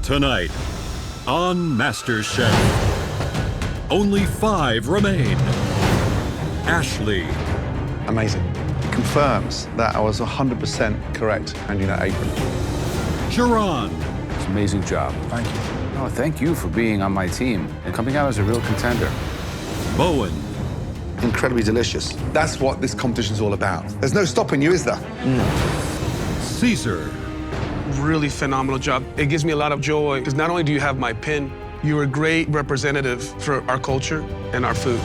Tonight on MasterChef, only 5 remain. Ashley. Amazing. Confirms that I was 100% correct handing that apron. Jerron. It's an amazing job. Thank you. Oh, thank you for being on my team and coming out as a real contender. Bowen. Incredibly delicious. That's what this competition's all about. There's no stopping you, is there? Caesar. Really phenomenal job. It gives me a lot of joy because not only do you have my pin, you're a great representative for our culture and our food.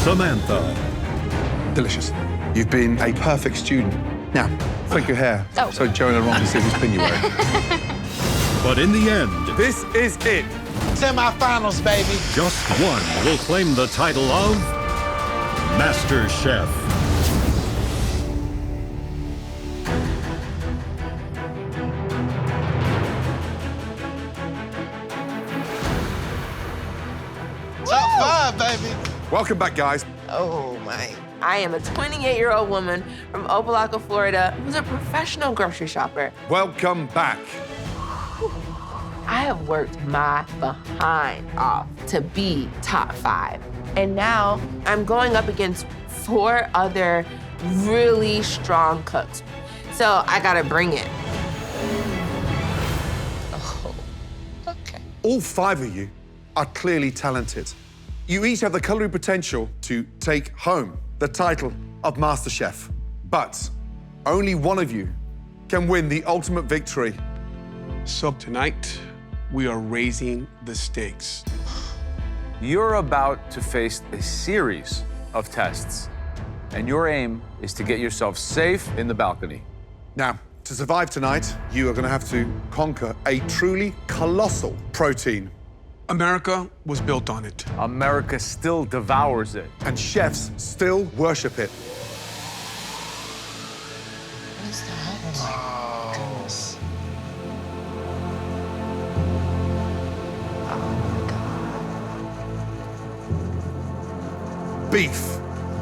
Samantha. Delicious. You've been a perfect student. Now, flick your hair so Joanna Ron can see whose pin you're wearing. But in the end, This is it. Semifinals, baby. just one will claim the title of MasterChef. Top 5, baby. Welcome back, guys. Oh, my. I am a 28-year-old woman from Opelika, Florida, who's a professional grocery shopper. Welcome back. I have worked my behind off to be top 5. And now I'm going up against 4 other really strong cooks. So I gotta bring it. Oh, okay. All 5 of you are clearly talented. You each have the culinary potential to take home the title of MasterChef. But only one of you can win the ultimate victory. So tonight, we are raising the stakes. You're about to face a series of tests, and your aim is to get yourself safe in the balcony. Now, to survive tonight, you are going to have to conquer a truly colossal protein. America was built on it. America still devours it. And chefs still worship it. What is that? Oh, my goodness. Oh, my God. Beef.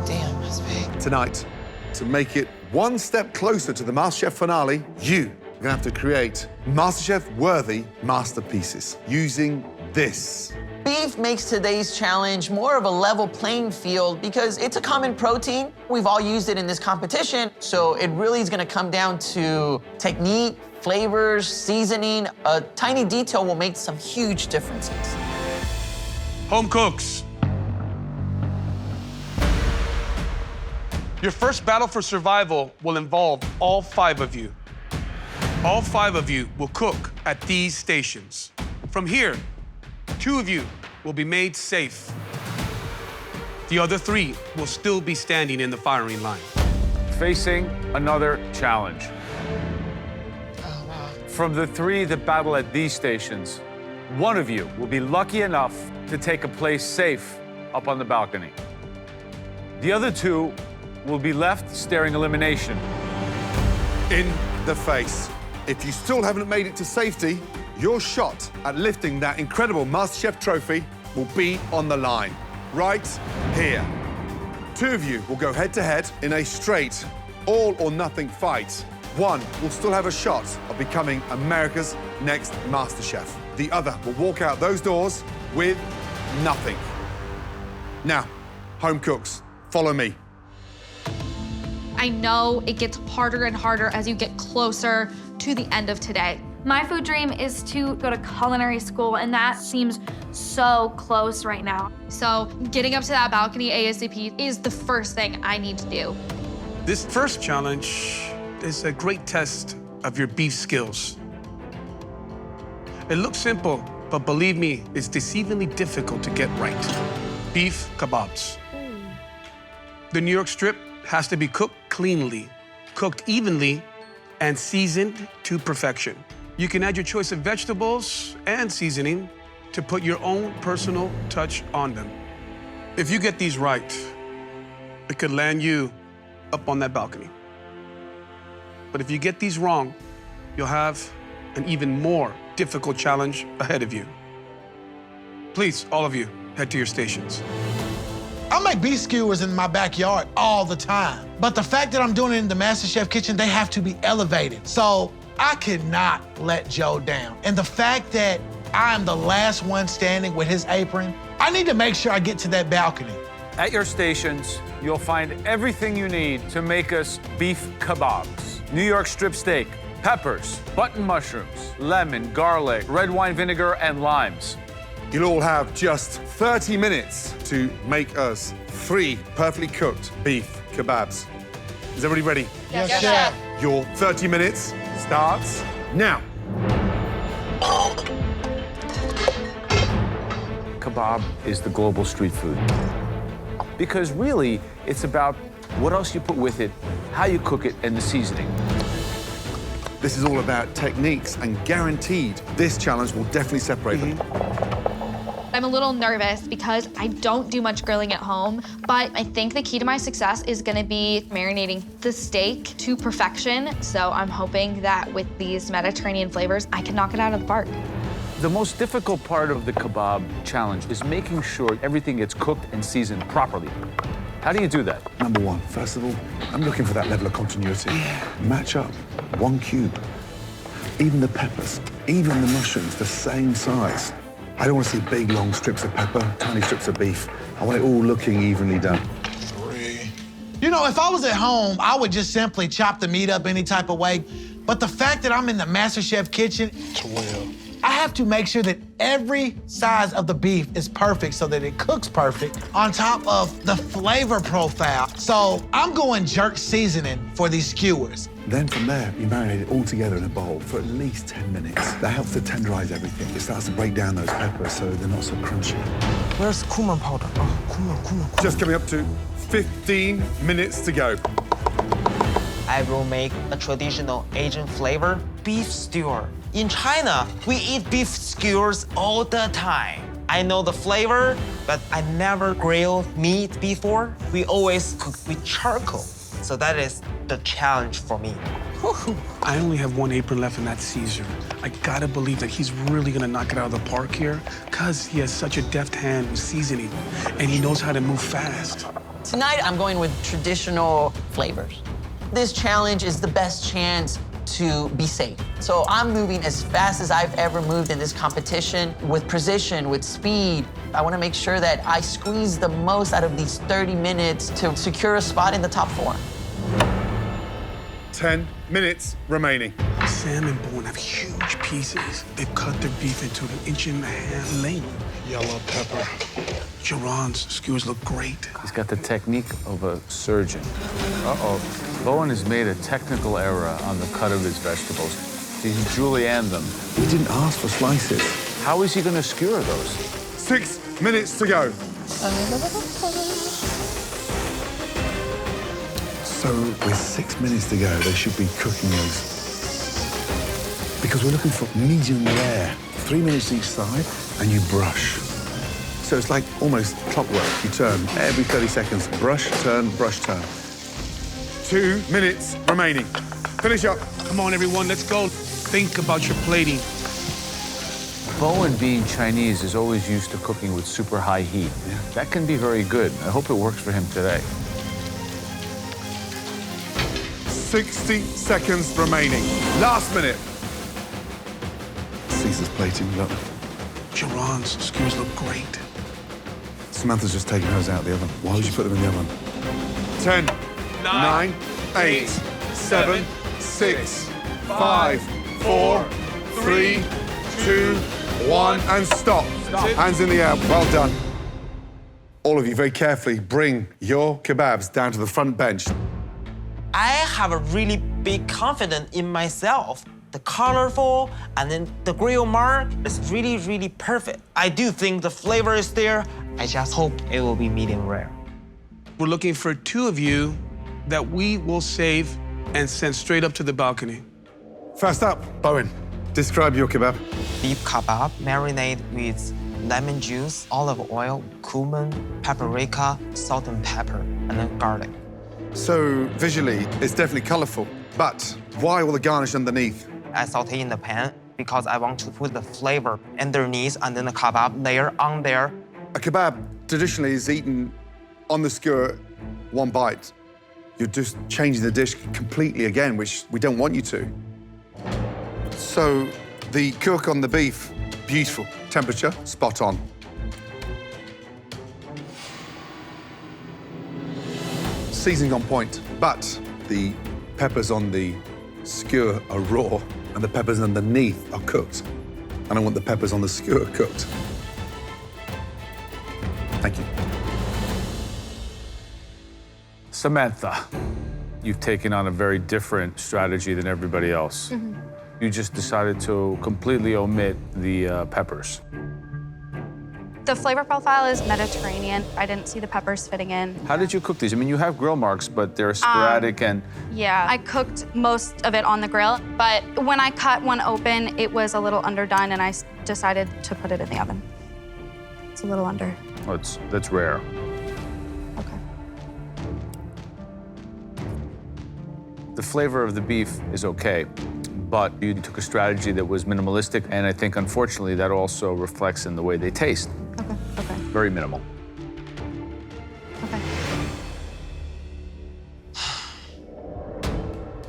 Damn, that's big. Tonight, to make it one step closer to the MasterChef finale, you are going to have to create MasterChef-worthy masterpieces using this. Beef makes today's challenge more of a level playing field because it's a common protein. We've all used it in this competition, so it really is gonna come down to technique, flavors, seasoning. A tiny detail will make some huge differences. Home cooks. Your first battle for survival will involve all 5 of you. All 5 of you will cook at these stations. From here, 2 of you will be made safe. The other 3 will still be standing in the firing line. Facing another challenge. Oh, wow. From the 3 that battle at these stations, 1 of you will be lucky enough to take a place safe up on the balcony. The other 2 will be left staring elimination. In the face. If you still haven't made it to safety, your shot at lifting that incredible MasterChef trophy will be on the line, right here. 2 of you will go head-to-head in a straight, all-or-nothing fight. 1 will still have a shot of becoming America's next MasterChef. The other will walk out those doors with nothing. Now, home cooks, follow me. I know it gets harder and harder as you get closer to the end of today. My food dream is to go to culinary school, and that seems so close right now. So getting up to that balcony ASAP is the first thing I need to do. This first challenge is a great test of your beef skills. It looks simple, but believe me, it's deceivingly difficult to get right. Beef kebabs. The New York strip has to be cooked cleanly, cooked evenly, and seasoned to perfection. You can add your choice of vegetables and seasoning to put your own personal touch on them. If you get these right, it could land you up on that balcony. But if you get these wrong, you'll have an even more difficult challenge ahead of you. Please, all of you, head to your stations. I make beef skewers in my backyard all the time. But the fact that I'm doing it in the MasterChef kitchen, they have to be elevated. So I cannot let Joe down. And the fact that I'm the last one standing with his apron, I need to make sure I get to that balcony. At your stations, you'll find everything you need to make us beef kebabs. New York strip steak, peppers, button mushrooms, lemon, garlic, red wine vinegar, and limes. You'll all have just 30 minutes to make us 3 perfectly cooked beef kebabs. Is everybody ready? Yes, chef. Your 30 minutes starts now. Kebab is the global street food. Because really, it's about what else you put with it, how you cook it, and the seasoning. This is all about techniques, and guaranteed this challenge will definitely separate them. I'm a little nervous because I don't do much grilling at home, but I think the key to my success is gonna be marinating the steak to perfection. So I'm hoping that with these Mediterranean flavors, I can knock it out of the park. The most difficult part of the kebab challenge is making sure everything gets cooked and seasoned properly. How do you do that? Number one, first of all, I'm looking for that level of continuity. Match up 1 cube. Even the peppers, even the mushrooms, the same size. I don't want to see big, long strips of pepper, tiny strips of beef. I want it all looking evenly done. 3. You know, if I was at home, I would just simply chop the meat up any type of way. But the fact that I'm in the MasterChef kitchen, 12. I have to make sure that every size of the beef is perfect so that it cooks perfect on top of the flavor profile. So I'm going jerk seasoning for these skewers. Then from there, you marinate it all together in a bowl for at least 10 minutes. That helps to tenderize everything. It starts to break down those peppers so they're not so crunchy. Where's cumin powder? Oh, cumin. Just coming up to 15 minutes to go. I will make a traditional Asian flavor, beef skewer. In China, we eat beef skewers all the time. I know the flavor, but I never grilled meat before. We always cook with charcoal. So that is the challenge for me. I only have 1 apron left, and that's Caesar. I gotta believe that he's really gonna knock it out of the park here, because he has such a deft hand with seasoning, and he knows how to move fast. Tonight, I'm going with traditional flavors. This challenge is the best chance to be safe. So I'm moving as fast as I've ever moved in this competition, with precision, with speed. I want to make sure that I squeeze the most out of these 30 minutes to secure a spot in the top 4. 10 minutes remaining. Sam and Bowen have huge pieces. They've cut their beef into an 1.5-inch length. Yellow pepper. Jerron's skewers look great. He's got the technique of a surgeon. Uh-oh. Bowen has made a technical error on the cut of his vegetables. He's julienned them. We didn't ask for slices. How is he going to skewer those? 6 minutes to go. So with 6 minutes to go, they should be cooking those. Because we're looking for medium rare. 3 minutes each side, and you brush. So it's like almost clockwork. You turn every 30 seconds, brush, turn, brush, turn. 2 minutes remaining. Finish up. Come on, everyone, let's go. Think about your plating. Bowen, being Chinese, is always used to cooking with super high heat. Yeah. That can be very good. I hope it works for him today. 60 seconds remaining. Last minute. Caesar's plating, look. Jerron's skewers look great. Samantha's just taking hers out of the oven. Why would you put them in the oven? 10, 9, 8, 7, 6, 5, 4, 3, 2, 1, and stop. Hands in the air. Well done. All of you, very carefully, bring your kebabs down to the front bench. I have a really big confidence in myself. The colorful and then the grill mark is really, really perfect. I do think the flavor is there. I just hope it will be medium rare. We're looking for 2 of you that we will save and send straight up to the balcony. First up, Bowen, describe your kebab. Beef kebab marinated with lemon juice, olive oil, cumin, paprika, salt and pepper, and then garlic. So visually, it's definitely colorful, but why all the garnish underneath? I saute in the pan because I want to put the flavor underneath and then the kebab layer on there. A kebab traditionally is eaten on the skewer, 1 bite. You're just changing the dish completely again, which we don't want you to. So, the cook on the beef, beautiful. Temperature, spot on. Seasoning on point, but the peppers on the skewer are raw and the peppers underneath are cooked. And I want the peppers on the skewer cooked. Thank you. Samantha, you've taken on a very different strategy than everybody else. You just decided to completely omit the peppers. The flavor profile is Mediterranean. I didn't see the peppers fitting in. How did you cook these? I mean, you have grill marks, but they're sporadic and... Yeah, I cooked most of it on the grill, but when I cut one open, it was a little underdone, and I decided to put it in the oven. It's a little under. Oh, that's rare. Okay. The flavor of the beef is okay, but you took a strategy that was minimalistic, and I think, unfortunately, that also reflects in the way they taste. Okay. Very minimal. Okay.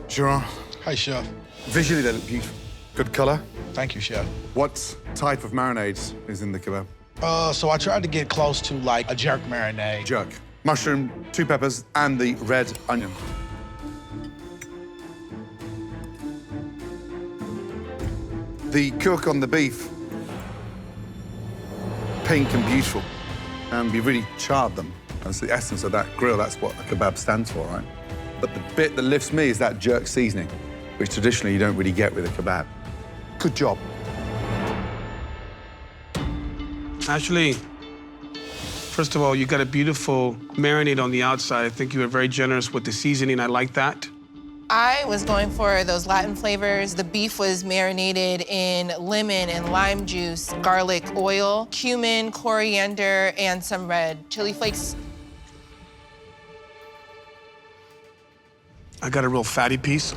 Geron, Hi, Chef. visually they look beautiful. Good color. Thank you, Chef. What type of marinade is in the kebab? So I tried to get close to like a jerk marinade. Jerk. Mushroom, 2 peppers, and the red onion. The cook on the beef, pink and beautiful, and we really charred them. That's the essence of that grill. That's what a kebab stands for, right? But the bit that lifts me is that jerk seasoning, which traditionally you don't really get with a kebab. Good job. Actually, first of all, you got a beautiful marinade on the outside. I think you were very generous with the seasoning. I like that. I was going for those Latin flavors. The beef was marinated in lemon and lime juice, garlic oil, cumin, coriander, and some red chili flakes. I got a real fatty piece.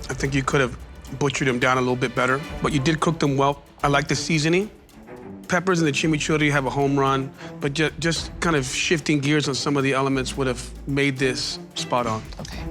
I think you could have butchered them down a little bit better, but you did cook them well. I like the seasoning. Peppers and the chimichurri have a home run, but just kind of shifting gears on some of the elements would have made this spot on. Okay.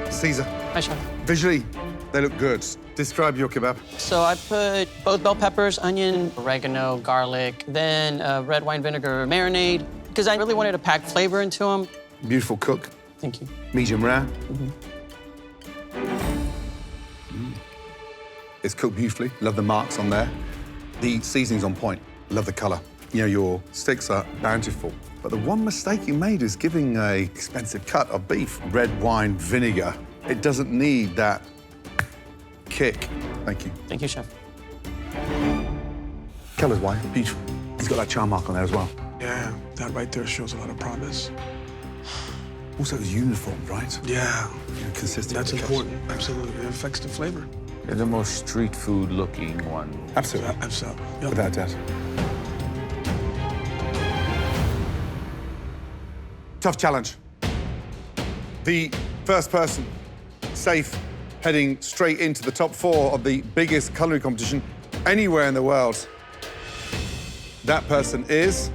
Caesar, Hi, Chef. visually, they look good. Describe your kebab. So I put both bell peppers, onion, oregano, garlic, then red wine vinegar marinade, because I really wanted to pack flavor into them. Beautiful cook. Thank you. Medium rare. It's cooked beautifully. Love the marks on there. The seasoning's on point. Love the color. You know, your sticks are bountiful. But the one mistake you made is giving a expensive cut of beef red wine vinegar. It doesn't need that kick. Thank you. Thank you, Chef. Color's white, beautiful. He's got that char mark on there as well. Yeah, that right there shows a lot of promise. Also, it's uniform, right? Yeah, You know, consistent. that's with the cuts. important. Absolutely, it affects the flavor. They're the most street food looking one. Absolutely. Absolutely. Yep. Without doubt. Tough challenge. The first person, safe, heading straight into the top 4 of the biggest culinary competition anywhere in the world. That person is...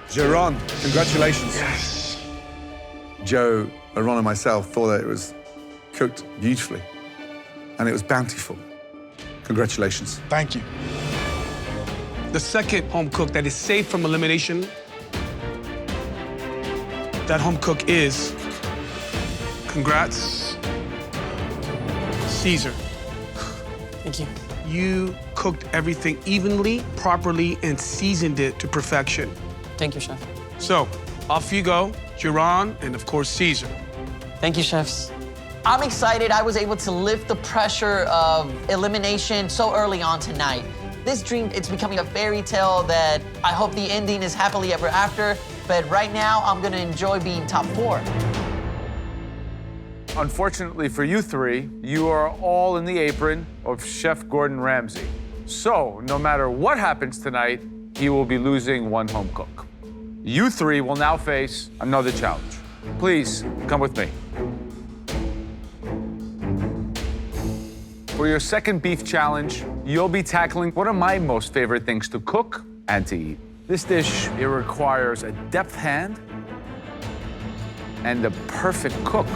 Geron. Congratulations. Yes. Joe, Ron, and myself thought that it was cooked beautifully, and it was bountiful. Congratulations. Thank you. The second home cook that is safe from elimination, that home cook is, congrats, Caesar. Thank you. You cooked everything evenly, properly, and seasoned it to perfection. Thank you, Chef. So, off you go, Geron, and of course, Caesar. Thank you, chefs. I'm excited I was able to lift the pressure of elimination so early on tonight. This dream, it's becoming a fairy tale that I hope the ending is happily ever after, but right now I'm gonna enjoy being top 4. Unfortunately for you 3, you are all in the apron of Chef Gordon Ramsay. So, no matter what happens tonight, he will be losing 1 home cook. You 3 will now face another challenge. Please, come with me. For your second beef challenge, you'll be tackling one of my most favorite things to cook and to eat. This dish, it requires a deft hand and a perfect cook.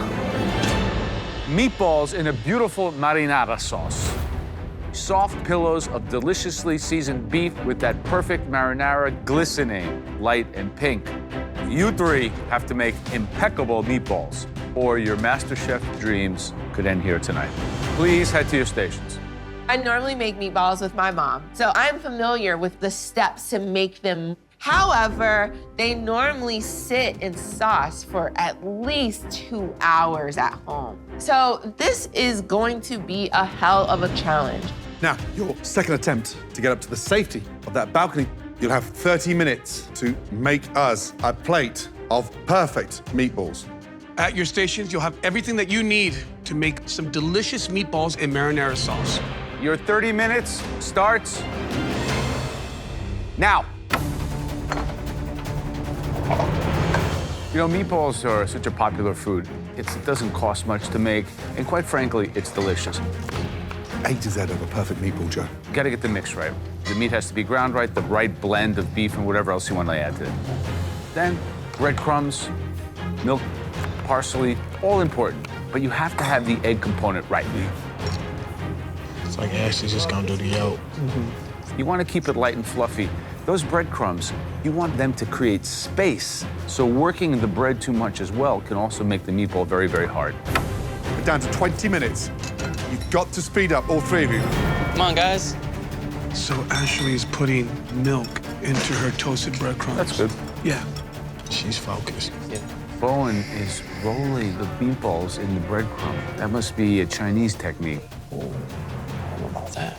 Meatballs in a beautiful marinara sauce. Soft pillows of deliciously seasoned beef with that perfect marinara glistening, light and pink. You three have to make impeccable meatballs, or your MasterChef dreams could end here tonight. Please head to your stations. I normally make meatballs with my mom, so I'm familiar with the steps to make them. However, they normally sit in sauce for at least 2 hours at home. So this is going to be a hell of a challenge. Now, your second attempt to get up to the safety of that balcony, you'll have 30 minutes to make us a plate of perfect meatballs. At your stations, you'll have everything that you need to make some delicious meatballs in marinara sauce. Your 30 minutes starts now. You know, meatballs are such a popular food. It doesn't cost much to make, and quite frankly, it's delicious. A to Z of a perfect meatball, Joe. You gotta get the mix right. The meat has to be ground right, the right blend of beef and whatever else you want to add to it. Then, breadcrumbs, milk, parsley, all important. But you have to have the egg component right. It's like Ashley's just gonna do the yolk. You want to keep it light and fluffy. Those breadcrumbs, you want them to create space. So working the bread too much as well can also make the meatball very, very hard. We're down to 20 minutes. You've got to speed up, all three of you. Come on, guys. So Ashley is putting milk into her toasted breadcrumbs. That's good. Yeah. She's focused. Bowen is rolling the meatballs in the breadcrumb. That must be a Chinese technique. I don't know about that.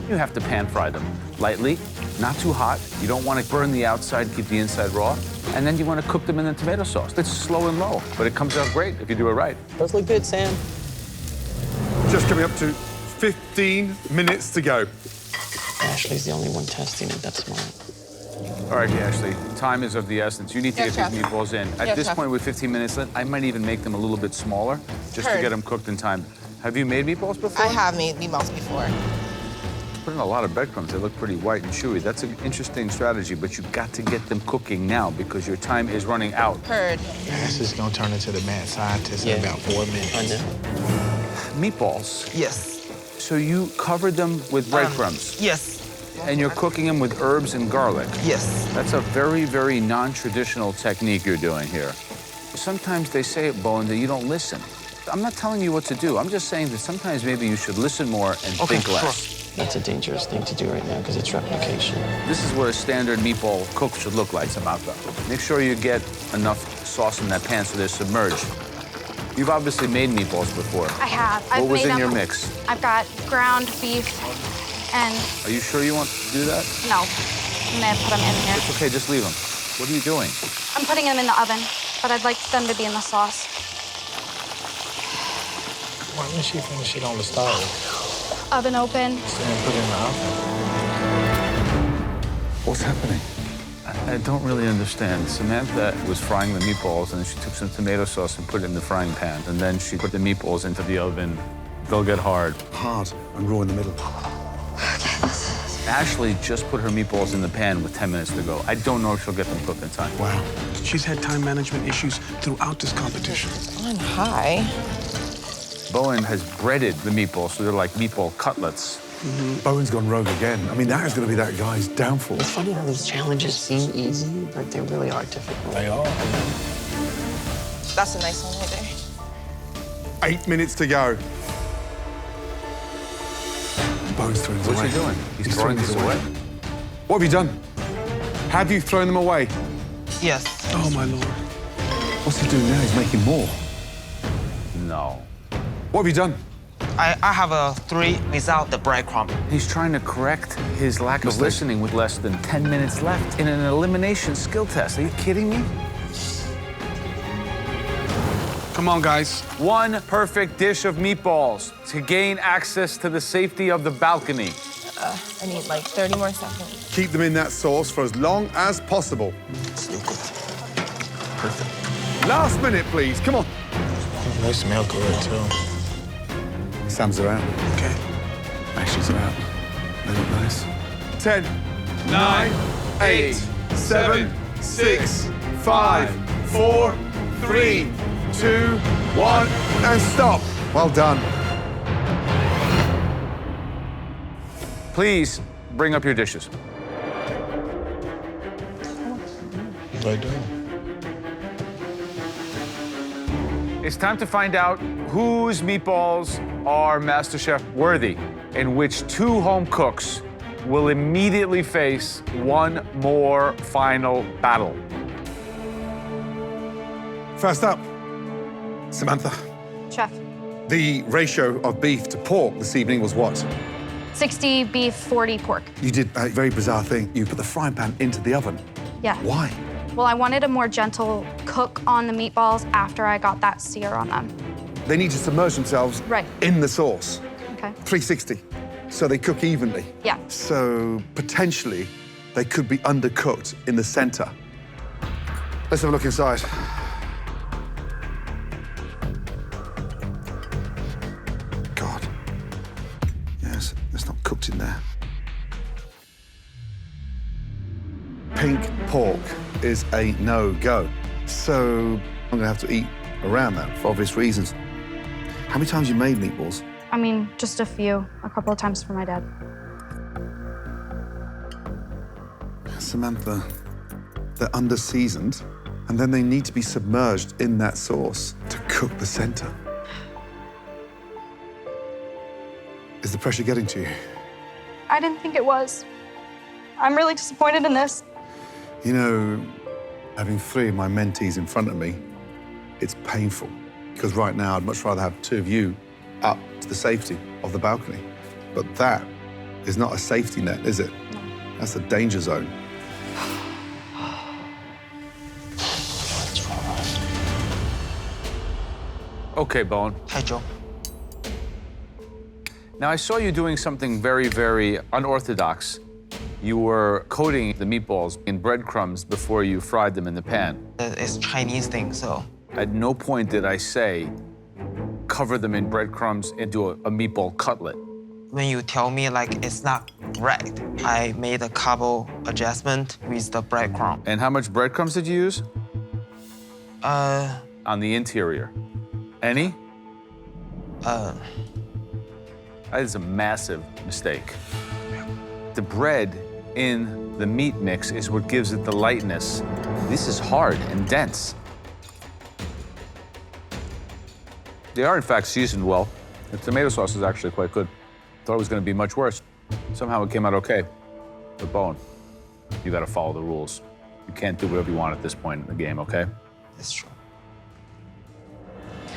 You have to pan fry them lightly, not too hot. You don't want to burn the outside, keep the inside raw. And then you want to cook them in the tomato sauce. It's slow and low, but it comes out great if you do it right. Those look good, Sam. Just coming up to 15 minutes to go. Ashley's the only one testing it. That's smart. All right, Ashley, time is of the essence. You need to Yes, get these Chef. meatballs in. At Yes, this Chef. point, with 15 minutes left, I might even make them a little bit smaller just to Heard. get them cooked in time. Have you made meatballs before? I have made meatballs before. Put in a lot of breadcrumbs. They look pretty white and chewy. That's an interesting strategy, but you've got to get them cooking now because your time is running out. Heard. Ashley's gonna turn into the mad scientist in about 4 minutes. I know. Meatballs. Yes. So you covered them with breadcrumbs. Yes. And you're cooking them with herbs and garlic. Yes. That's a very, very non-traditional technique you're doing here. Sometimes they say at Bowen that you don't listen. I'm not telling you what to do. I'm just saying that sometimes maybe you should listen more and think less. That's a dangerous thing to do right now because it's replication. This is what a standard meatball cook should look like, Samantha. Make sure you get enough sauce in that pan so they're submerged. You've obviously made meatballs before. I have. What was in your mix? I've got ground beef and Are you sure you want to do that? no. I'm gonna put them in here. It's okay, just leave them. What are you doing? I'm putting them in the oven, but I'd like them to be in the sauce. Why didn't she finish it on the stove? Oven open. And put it in the oven. What's happening? I don't really understand. Samantha was frying the meatballs, and then she took some tomato sauce and put it in the frying pan, and then she put the meatballs into the oven. They'll get hard. Hard and raw in the middle. Ashley just put her meatballs in the pan with 10 minutes to go. I don't know if she'll get them cooked in time. Wow. She's had time management issues throughout this competition. On high. Bowen has breaded the meatballs, so they're like meatball cutlets. Bowen's gone rogue again. I mean, that is going to be that guy's downfall. It's funny how these challenges seem easy, but they really are difficult. They are. That's a nice one right there. 8 minutes to go. Bowen's throwing these What's away. he doing? He's throwing these away? What have you done? Have you thrown them away? Yes. Oh, my Lord. What's he doing now? He's making more. No. What have you done? I have a 3 without the breadcrumb. He's trying to correct his lack of Mistake. listening with less than 10 minutes left in an elimination skill test. Are you kidding me? Come on, guys. One perfect dish of meatballs to gain access to the safety of the balcony. I need like 30 more seconds. Keep them in that sauce for as long as possible. Perfect. Last minute, please. Come on. They smell good, too. Sam's around. Okay. Ashley's around. They look nice. 10, 9, 8, 7, 6, 5, 4, 3, 2, 1, and stop. Well done. Please bring up your dishes. I do. It's time to find out whose meatballs are MasterChef worthy, in which two home cooks will immediately face one more final battle. First up, Samantha. Chef. The ratio of beef to pork this evening was what? 60 beef, 40 pork. You did a very bizarre thing. You put the frying pan into the oven. Yeah. Why? Well, I wanted a more gentle cook on the meatballs after I got that sear on them. They need to submerge themselves Right. in the sauce. Okay. 360, so they cook evenly. Yeah. So potentially, they could be undercooked in the center. Let's have a look inside. God. Yes, it's not cooked in there. Pink pork is a no-go. So I'm gonna have to eat around that for obvious reasons. How many times you made meatballs? I mean, just a few, a couple of times for my dad. Samantha, they're under-seasoned, and then they need to be submerged in that sauce to cook the center. Is the pressure getting to you? I didn't think it was. I'm really disappointed in this. You know, having three of my mentees in front of me, it's painful. Because right now, I'd much rather have two of you up to the safety of the balcony. But that is not a safety net, is it? No. That's a danger zone. Okay, Bowen. Hi, Joe. Now, I saw you doing something very, very unorthodox. You were coating the meatballs in breadcrumbs before you fried them in the pan. It's Chinese thing, so. At no point did I say, cover them in breadcrumbs and do a meatball cutlet. When you tell me like it's not right, I made a couple adjustment with the breadcrumb. And how much breadcrumbs did you use? On the interior. Any? That is a massive mistake. The bread in the meat mix is what gives it the lightness. This is hard and dense. They are, in fact, seasoned well. The tomato sauce is actually quite good. Thought it was going to be much worse. Somehow it came out okay. But Bowen, you got to follow the rules. You can't do whatever you want at this point in the game, okay? That's true.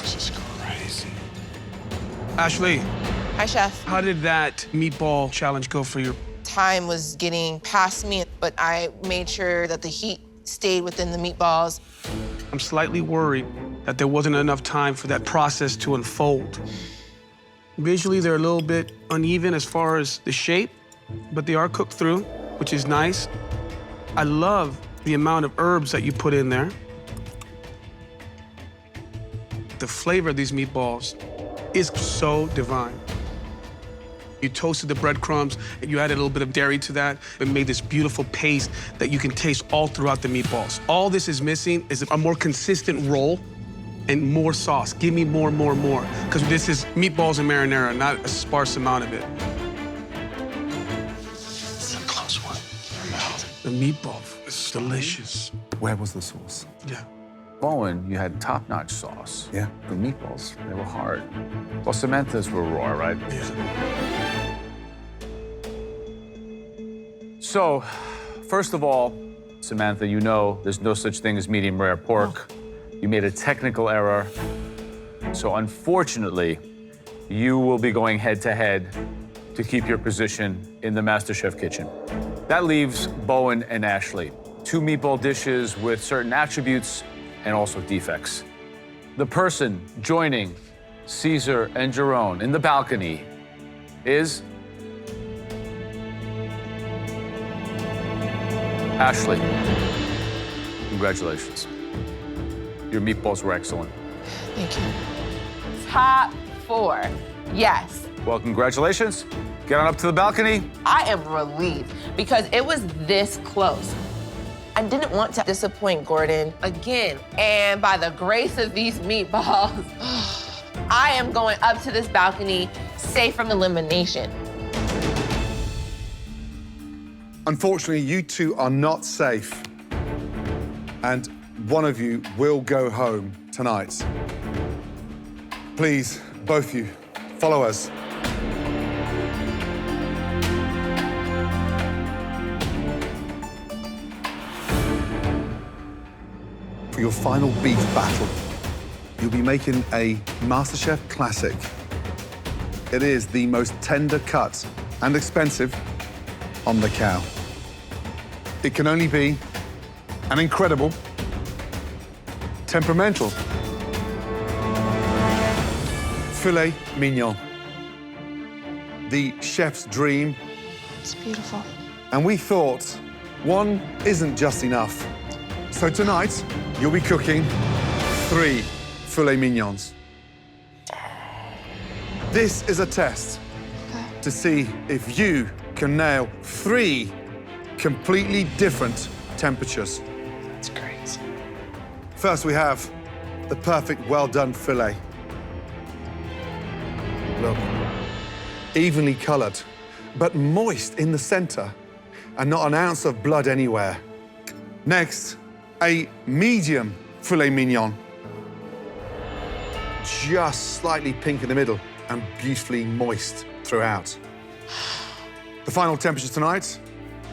This is crazy. Ashley, Hi, Chef. how did that meatball challenge go for you? Time was getting past me, but I made sure that the heat stayed within the meatballs. I'm slightly worried that there wasn't enough time for that process to unfold. Visually, they're a little bit uneven as far as the shape, but they are cooked through, which is nice. I love the amount of herbs that you put in there. The flavor of these meatballs is so divine. You toasted the breadcrumbs, and you added a little bit of dairy to that, and made this beautiful paste that you can taste all throughout the meatballs. All this is missing is a more consistent roll and more sauce. Give me more, more, more. Because this is meatballs and marinara, not a sparse amount of it. It's a close one. The meatball is delicious. Where was the sauce? Yeah. Bowen, you had top-notch sauce. Yeah. The meatballs, they were hard. Well, Samantha's were raw, right? Yeah. So, first of all, Samantha, you know there's no such thing as medium rare pork. You made a technical error. So unfortunately, you will be going head-to-head to keep your position in the MasterChef kitchen. That leaves Bowen and Ashley. Two meatball dishes with certain attributes and also defects. The person joining Caesar and Jerome in the balcony is Ashley. Congratulations. Your meatballs were excellent. Thank you. Top 4, yes. Well, congratulations. Get on up to the balcony. I am relieved because it was this close. I didn't want to disappoint Gordon again. And by the grace of these meatballs, I am going up to this balcony safe from elimination. Unfortunately, you two are not safe. And one of you will go home tonight. Please, both of you, follow us. For your final beef battle, you'll be making a MasterChef classic. It is the most tender cut and expensive on the cow. It can only be an incredible, temperamental filet mignon. The chef's dream. It's beautiful. And we thought one isn't just enough. So tonight, you'll be cooking 3 filet mignons. This is a test to see if you can nail 3 completely different temperatures. It's crazy. First, we have the perfect well-done filet. Look, evenly colored, but moist in the center, and not an ounce of blood anywhere. Next, a medium filet mignon. Just slightly pink in the middle and beautifully moist throughout. The final temperature tonight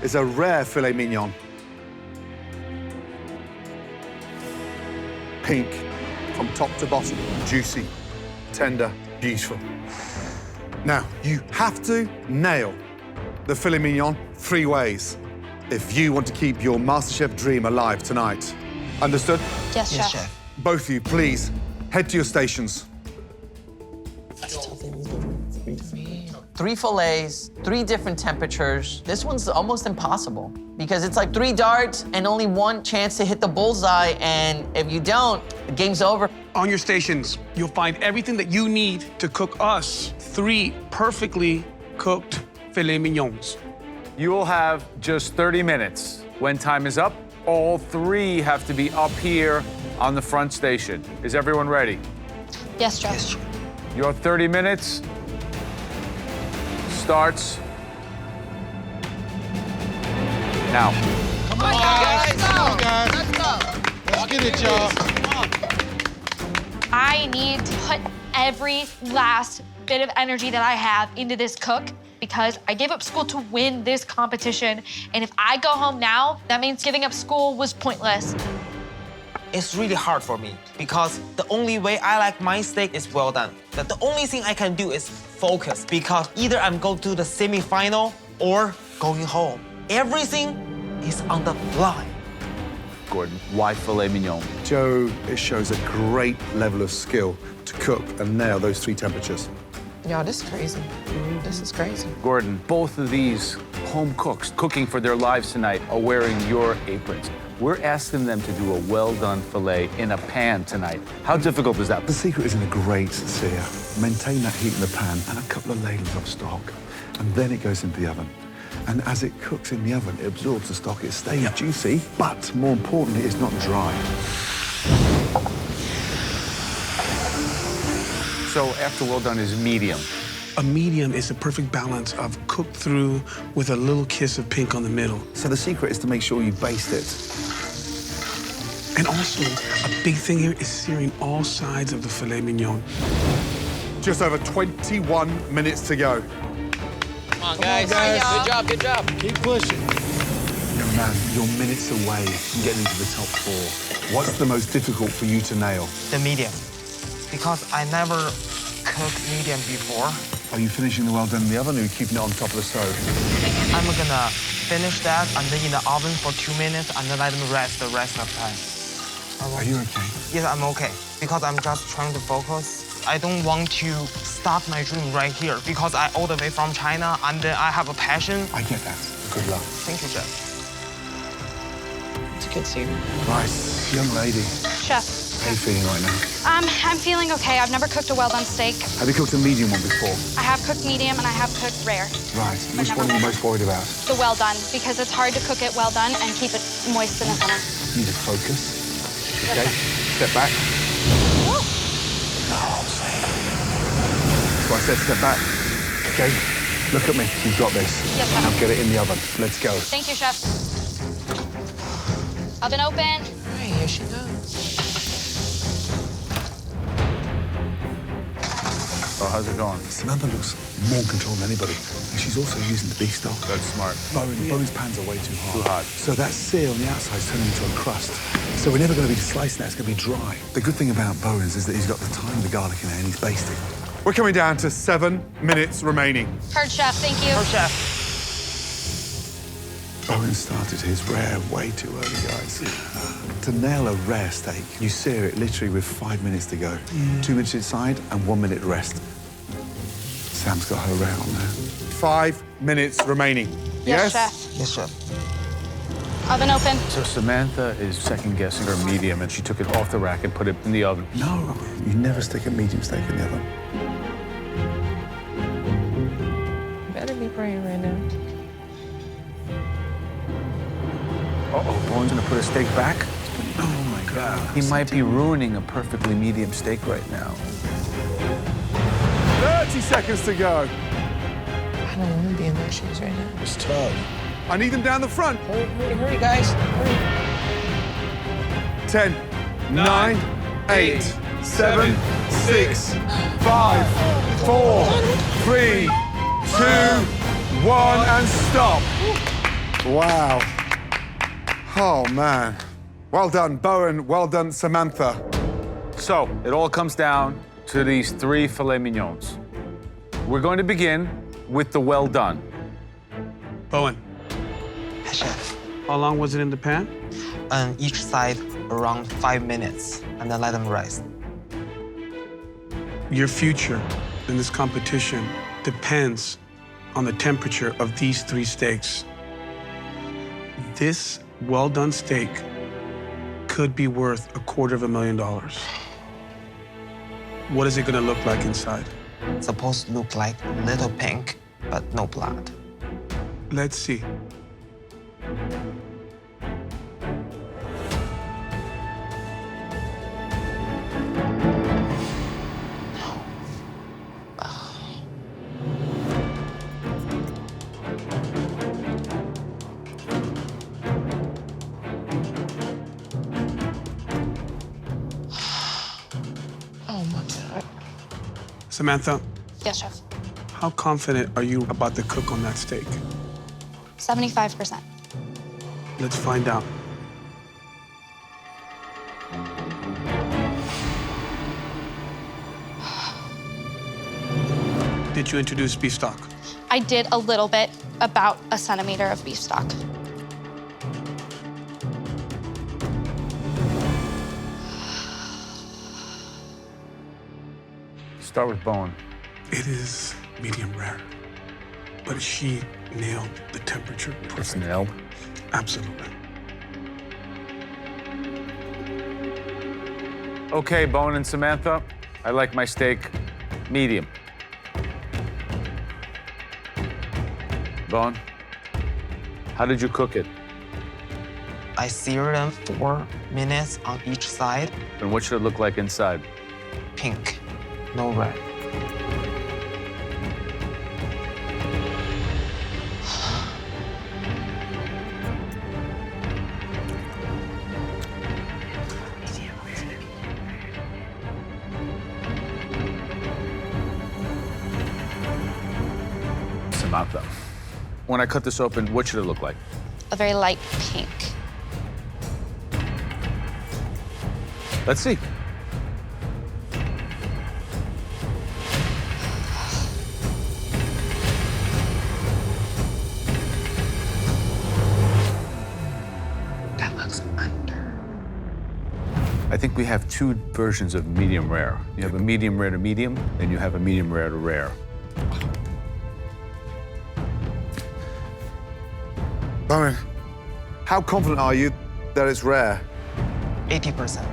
is a rare filet mignon. Pink from top to bottom, juicy, tender, beautiful. Now, you have to nail the filet mignon 3 ways if you want to keep your MasterChef dream alive tonight. Understood? Yes, Chef. Both of you, please, head to your stations. 3 fillets, 3 different temperatures. This one's almost impossible because it's like 3 darts and only 1 chance to hit the bullseye, and if you don't, the game's over. On your stations, you'll find everything that you need to cook us 3 perfectly cooked filet mignons. You will have just 30 minutes. When time is up, all 3 have to be up here on the front station. Is everyone ready? Yes, Chef. Your 30 minutes starts now. Come on, guys. Come on, guys. Let's go. Let's get it, y'all. I need to put every last bit of energy that I have into this cook because I gave up school to win this competition. And if I go home now, that means giving up school was pointless. It's really hard for me because the only way I like my steak is well done. But the only thing I can do is focus because either I'm going to the semifinal or going home. Everything is on the line. Gordon, why filet mignon? Joe, it shows a great level of skill to cook and nail those 3 temperatures. Y'all, this is crazy. This is crazy. Gordon, both of these home cooks cooking for their lives tonight are wearing your aprons. We're asking them to do a well-done filet in a pan tonight. How difficult is that? The secret is in a great sear. Maintain that heat in the pan and a couple of ladles of stock. And then it goes into the oven. And as it cooks in the oven, it absorbs the stock. It stays juicy, but more importantly, it's not dry. So after well done is medium. A medium is the perfect balance of cooked through with a little kiss of pink on the middle. So the secret is to make sure you baste it. And also, a big thing here is searing all sides of the filet mignon. Just over 21 minutes to go. Come on, guys. Good job, good job. Keep pushing. Young man, you're minutes away from getting into the top 4. What's the most difficult for you to nail? The medium. Because I never cooked medium before. Are you finishing the well done in the oven or are you keeping it on top of the stove? I'm gonna finish that and then in the oven for 2 minutes and then let them rest the rest of the time. Are you okay? Yes, I'm okay. Because I'm just trying to focus. I don't want to start my dream right here because I all the way from China and then I have a passion. I get that. Good luck. Thank you, Jeff. It's a good sear. Nice, young lady. Chef, How are you feeling right now? I'm feeling okay. I've never cooked a well-done steak. Have you cooked a medium one before? I have cooked medium and I have cooked rare. Right. Which never one are you well. most worried about? The well-done, because it's hard to cook it well-done and keep it moist in the center. You need to focus. Okay. Step back. Woo. That's what I said, step back. Okay. Look at me. You've got this. Yes, Chef. Now get it in the oven. Let's go. Thank you, Chef. Oven open. All right, here she goes. Oh, how's it going? Samantha looks more in control than anybody. And she's also using the beef stock. That's smart. Bowen's pans are way too hot. Too hot. So that sear on the outside is turning into a crust. So we're never going to be slicing that. It's going to be dry. The good thing about Bowen's is that he's got the thyme, the garlic in there, and he's basting. We're coming down to 7 minutes remaining. Heard, Chef. Thank you. Her chef. Bowen started his rare way too early, guys. To nail a rare steak, you sear it literally with 5 minutes to go. 2 minutes inside and 1 minute rest. Sam's got her rare on there. 5 minutes remaining. Yes, Chef. Yes, chef. Oven open. So Samantha is second-guessing her medium, and she took it off the rack and put it in the oven. No, you never stick a medium steak in the oven. You better be praying right now. Uh-oh, Bowen's gonna put a steak back? Oh, my God. He might be ruining a perfectly medium steak right now. 30 seconds to go. I don't want to be in their shoes right now. It's tough. I need them down the front. Hurry, hurry, hurry, guys. Hurry. 10, 9, 8, 7, 6, 5, 4, 3, 2, 1, and stop. Wow. Oh, man. Well done, Bowen. Well done, Samantha. So, it all comes down to these 3 filet mignons. We're going to begin with the well done. Bowen, Yes, chef. how long was it in the pan? On each side around 5 minutes, and then let them rest. Your future in this competition depends on the temperature of these 3 steaks. This well-done steak could be worth $250,000. What is it gonna look like inside? It's supposed to look like little pink, but no blood. Let's see. Oh, my God. Samantha, Yes, Chef. how confident are you about the cook on that steak? 75%. Let's find out. Did you introduce beef stock? I did a little bit, about a centimeter of beef stock. Start with Bowen. It is medium rare, but she nailed the temperature It's perfectly. nailed. Absolutely. Okay, Bowen and Samantha, I like my steak medium. Bowen, how did you cook it? I sear them 4 minutes on each side. And what should it look like inside? Pink, no red. Samantha, when I cut this open, what should it look like? A very light pink. Let's see. That looks under. I think we have 2 versions of medium rare. You have a medium rare to medium, and you have a medium rare to rare. Bowen, how confident are you that it's rare? 80%.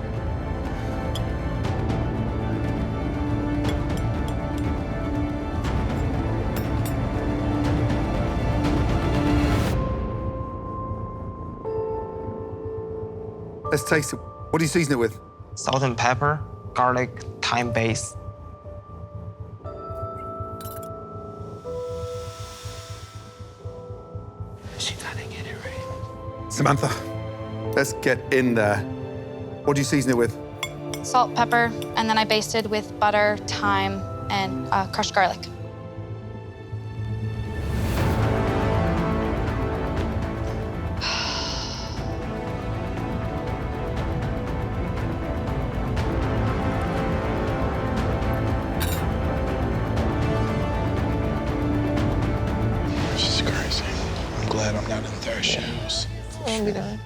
Let's taste it. What do you season it with? Salt and pepper, garlic, thyme base. She's gotta get it right. Samantha, let's get in there. What do you season it with? Salt, pepper, and then I basted with butter, thyme, and crushed garlic. This is crazy. I'm glad I'm not in their shoes. I'll be done.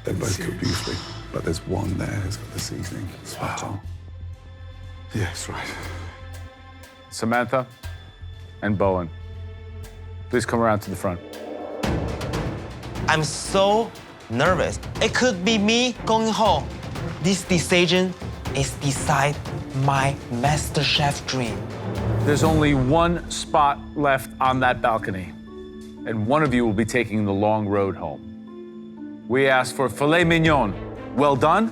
They both cook beautifully, but there's one there who's got the seasoning spot on. Yes, right. Samantha and Bowen, please come around to the front. I'm so nervous. It could be me going home. This decision is beside my MasterChef dream. There's only one spot left on that balcony, and one of you will be taking the long road home. We asked for filet mignon, well done,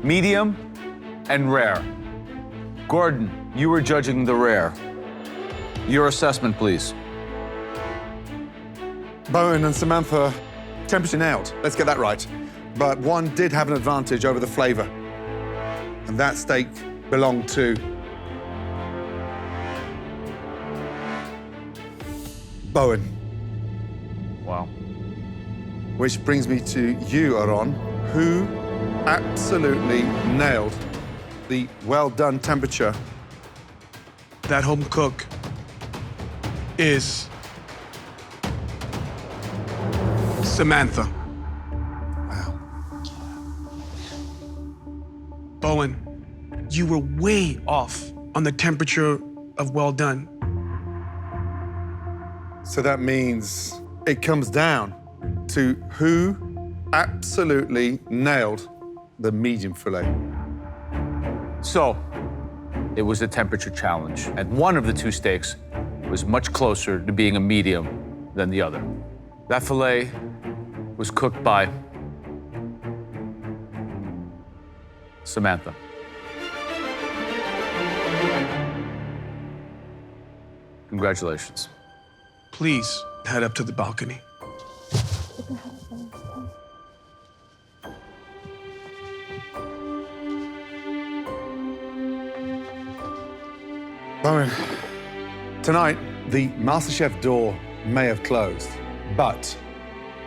medium, and rare. Gordon, you were judging the rare. Your assessment, please. Bowen and Samantha, temperature nailed. Let's get that right. But one did have an advantage over the flavor. And that steak belonged to Bowen. Wow. Which brings me to you, Aaron, who absolutely nailed the well-done temperature. That home cook is Samantha. Wow. Bowen, you were way off on the temperature of well done. So that means it comes down to who absolutely nailed the medium filet. So, it was a temperature challenge, and one of the two steaks was much closer to being a medium than the other. That filet was cooked by Samantha. Congratulations. Please head up to the balcony. Bowen, tonight, the MasterChef door may have closed, but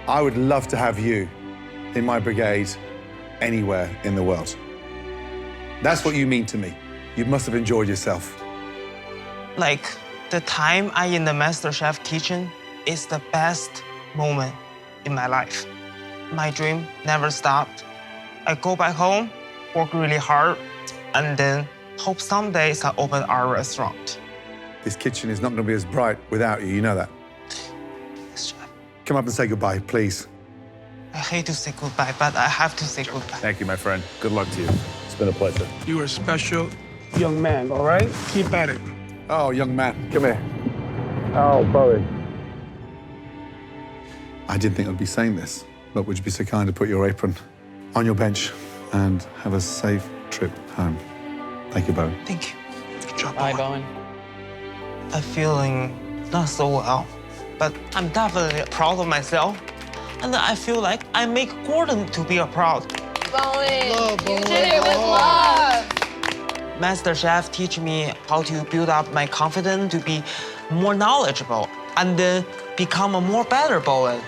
I would love to have you in my brigade anywhere in the world. That's what you mean to me. You must have enjoyed yourself. Like, the time I in the MasterChef kitchen is the best moment in my life. My dream never stopped. I go back home, work really hard, and then hope someday I open our restaurant. This kitchen is not going to be as bright without you, you know that. Yes, chef. Come up and say goodbye, please. I hate to say goodbye, but I have to say goodbye. Thank you, my friend. Good luck to you. It's been a pleasure. You are a special young man, all right? Keep at it. Oh, young man, come here. Oh, Bowen. I didn't think I'd be saying this, but would you be so kind to put your apron on your bench and have a safe trip home? Thank you, Bowen. Thank you. Good job, Bye, Bowen. Bowen. I'm feeling not so well, but I'm definitely proud of myself. And I feel like I make Gordon to be proud. Bowen, you did it with love. MasterChef teach me how to build up my confidence to be more knowledgeable and then become a more better Bowen.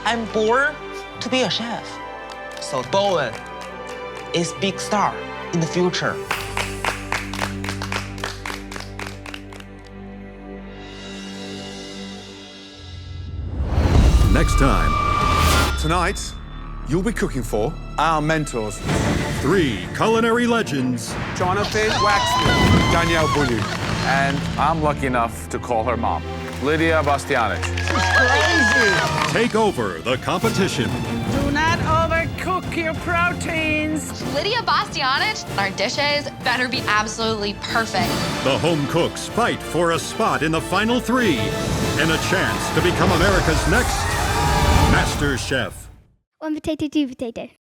I'm born to be a chef. So Bowen is big star in the future. Next time, Tonight, you'll be cooking for our mentors, 3 culinary legends Jonathan Waxman. Danielle Boulieu. And I'm lucky enough to call her mom, Lydia Bastianich. take over the competition. Do not overcook your proteins. Lydia Bastianich, our dishes better be absolutely perfect. The home cooks fight for a spot in the final 3 and a chance to become America's next MasterChef. One potato, two potato.